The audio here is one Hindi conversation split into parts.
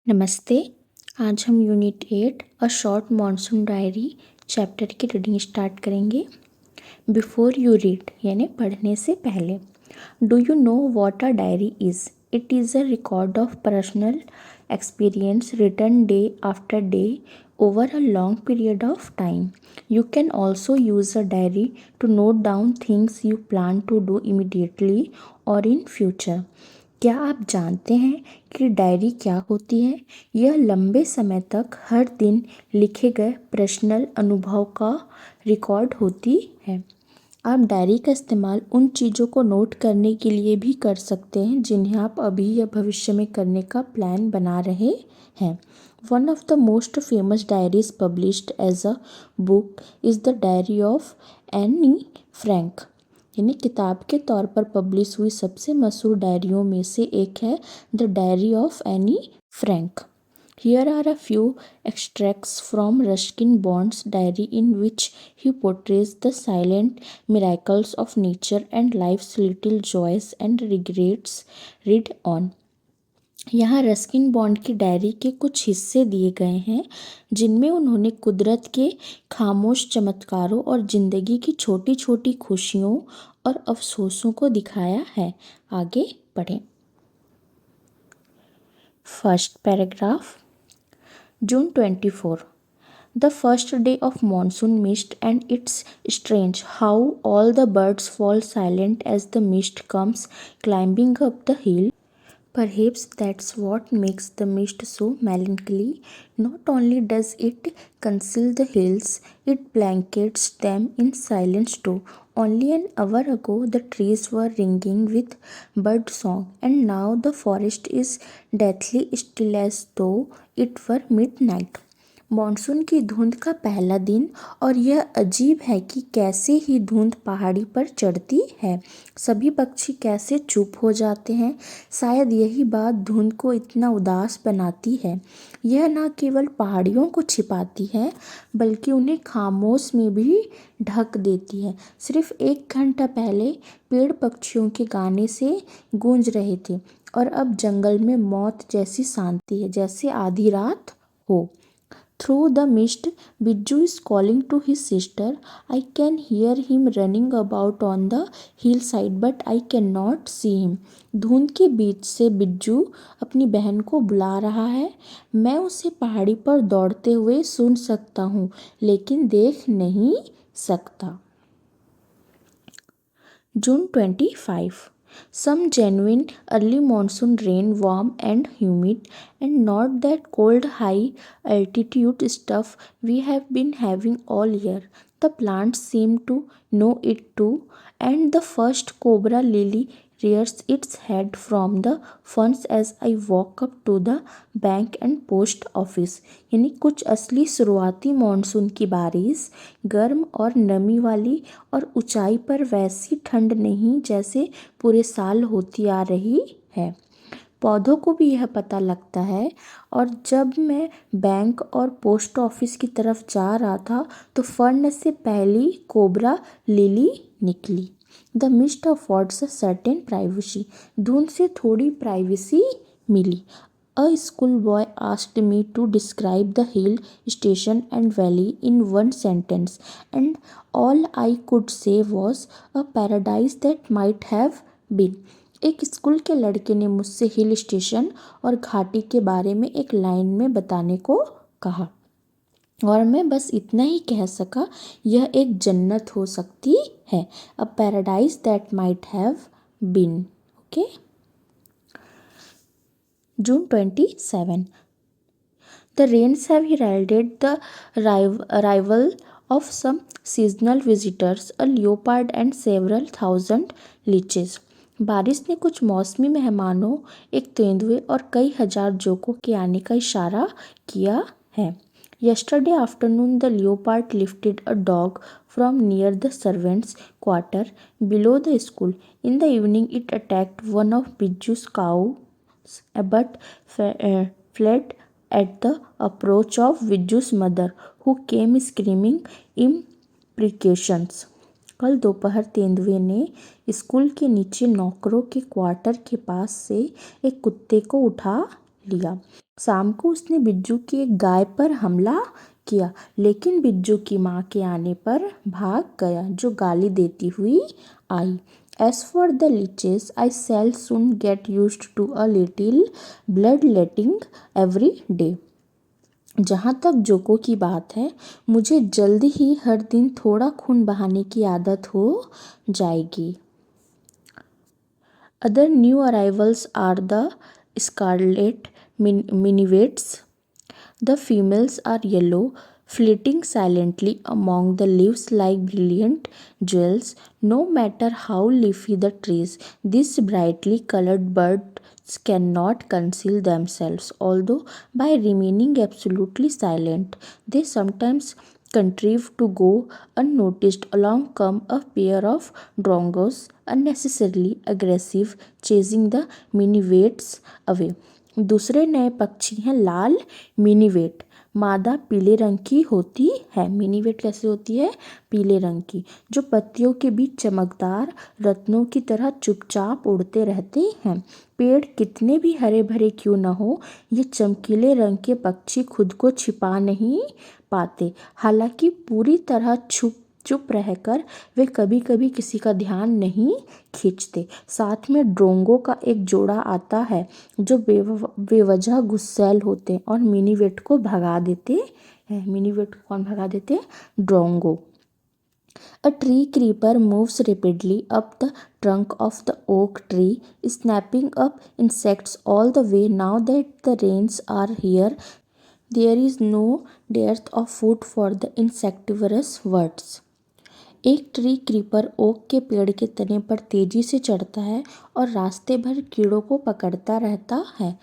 नमस्ते। आज हम unit 8 a short monsoon diary chapter की रीडिंग स्टार्ट करेंगे। बिफोर यू रीड यानी पढ़ने से पहले। Do you know what a diary is? It is a record of personal experience written day after day over a long period of time. You can also use a diary to note down things you plan to do immediately or in future. क्या आप जानते हैं कि डायरी क्या होती है? यह लंबे समय तक हर दिन लिखे गए पर्सनल अनुभव का रिकॉर्ड होती है। आप डायरी का इस्तेमाल उन चीज़ों को नोट करने के लिए भी कर सकते हैं जिन्हें आप अभी या भविष्य में करने का प्लान बना रहे हैं। One of the most famous diaries published as a book is the diary of Anne Frank. यानी किताब के तौर पर पब्लिश हुई सबसे मशहूर डायरियों में से एक है the diary of Anne Frank. Here are a few extracts from Ruskin Bond's diary in which he portrays the silent miracles of nature and life's little joys and regrets. Read on. यहाँ रस्किन बॉन्ड की डायरी के कुछ हिस्से दिए गए हैं जिनमें उन्होंने कुदरत के खामोश चमत्कारों और ज़िंदगी की छोटी छोटी खुशियों और अफसोसों को दिखाया है। आगे पढ़ें। First paragraph. June 24. The first day of monsoon mist, and it's strange how all the birds fall silent as the mist comes climbing up the hill. Perhaps that's what makes the mist so melancholy. Not only does it conceal the hills, it blankets them in silence too. Only an hour ago the trees were ringing with bird song, and now the forest is deathly still as though it were midnight. Monsoon की धुंध का पहला दिन, और यह अजीब है कि कैसे ही धुंध पहाड़ी पर चढ़ती है। सभी पक्षी कैसे चुप हो जाते हैं। शायद यही बात धुंध को इतना उदास बनाती है। यह न केवल पहाड़ियों को छिपाती है बल्कि उन्हें खामोश में भी ढक देती है। सिर्फ 1 घंटा पहले पेड़ पक्षियों के गाने से गूंज रहे थे और अब जंगल में मौत जैसी शांति है, जैसे आधी रात हो। Through the mist, Bijju is calling to his sister. I can hear him running about on the hillside, but I cannot see him. धुंध के बीच से बिज्जू अपनी बहन को बुला रहा है। मैं उसे पहाड़ी पर दौड़ते हुए सुन सकता हूँ, लेकिन देख नहीं सकता। June 25. Some genuine early monsoon rain, warm and humid, and not that cold high altitude stuff we have been having all year. The plants seem to know it too, and the first cobra lily rears its head from the ferns as I walk up to the bank and post office. यानी कुछ असली शुरुआती मॉनसून की बारिश गर्म और नमी वाली और ऊंचाई पर वैसी ठंड नहीं जैसे पूरे साल होती आ रही है। पौधों को भी यह पता लगता है, और जब मैं बैंक और पोस्ट ऑफिस की तरफ जा रहा था तो फर्न से पहली कोबरा लिली निकली। The mist affords a certain privacy. धुंध से थोड़ी प्राइवेसी मिली। A schoolboy asked me to describe the hill station and valley in one sentence, and all I could say was a paradise that might have been. एक स्कूल के लड़के ने मुझसे हिल स्टेशन और घाटी के बारे में एक लाइन में बताने को कहा, और मैं बस इतना ही कह सका, यह एक जन्नत हो सकती है। A paradise that might have been. Okay. June 27. The rains have heralded the arrival of some seasonal visitors, a leopard and several thousand leeches. बारिश ने कुछ मौसमी मेहमानों, एक तेंदुए और कई हजार जोकों के आने का इशारा किया है। Yesterday afternoon, the leopard lifted a dog from near the servants' quarter below the school. In the evening, it attacked one of Bijju's cows, but fled at the approach of Bijju's mother, who came screaming imprecations. कल दोपहर तेंदुए ने स्कूल के नीचे नौकरों के क्वार्टर के पास से एक कुत्ते को उठा लिया। शाम को उसने बिज्जू की एक गाय पर हमला किया, लेकिन बिज्जू की माँ के आने पर भाग गया, जो गाली देती हुई आई। As for the leeches, I shall soon get used to a little bloodletting every day. जहाँ तक जोकों की बात है, मुझे जल्द ही हर दिन थोड़ा खून बहाने की आदत हो जाएगी। Other new arrivals are the scarlet minivates. The females are yellow, flitting silently among the leaves like brilliant jewels. No matter how leafy the trees, these brightly colored birds cannot conceal themselves, although by remaining absolutely silent, they sometimes contrive to go unnoticed. Along come a pair of drongos, unnecessarily aggressive, chasing the minivates away. दूसरे नए पक्षी हैं लाल मिनीवेट। मादा पीले रंग की होती है। मिनीवेट कैसे होती है? पीले रंग की, जो पत्तियों के बीच चमकदार रत्नों की तरह चुपचाप उड़ते रहते हैं। पेड़ कितने भी हरे भरे क्यों न हो, ये चमकीले रंग के पक्षी खुद को छिपा नहीं पाते। हालांकि पूरी तरह चुप रहकर वे कभी कभी किसी का ध्यान नहीं खींचते। साथ में ड्रोंगो का एक जोड़ा आता है, जो बेवजह गुस्सैल होते हैं और मिनीवेट को भगा देते हैं। मिनीवेट को कौन भगा देते हैं? Drongo. A tree creeper moves rapidly up the trunk of the oak tree, snapping up insects all the way. Now that the rains are here, there is no dearth of food for the insectivorous birds. एक ट्री क्रीपर ओक के पेड़ के तने पर तेजी से चढ़ता है और रास्ते भर कीड़ों को पकड़ता रहता है।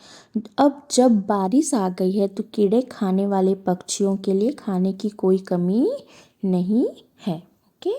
अब जब बारिश आ गई है तो कीड़े खाने वाले पक्षियों के लिए खाने की कोई कमी नहीं है। ओके।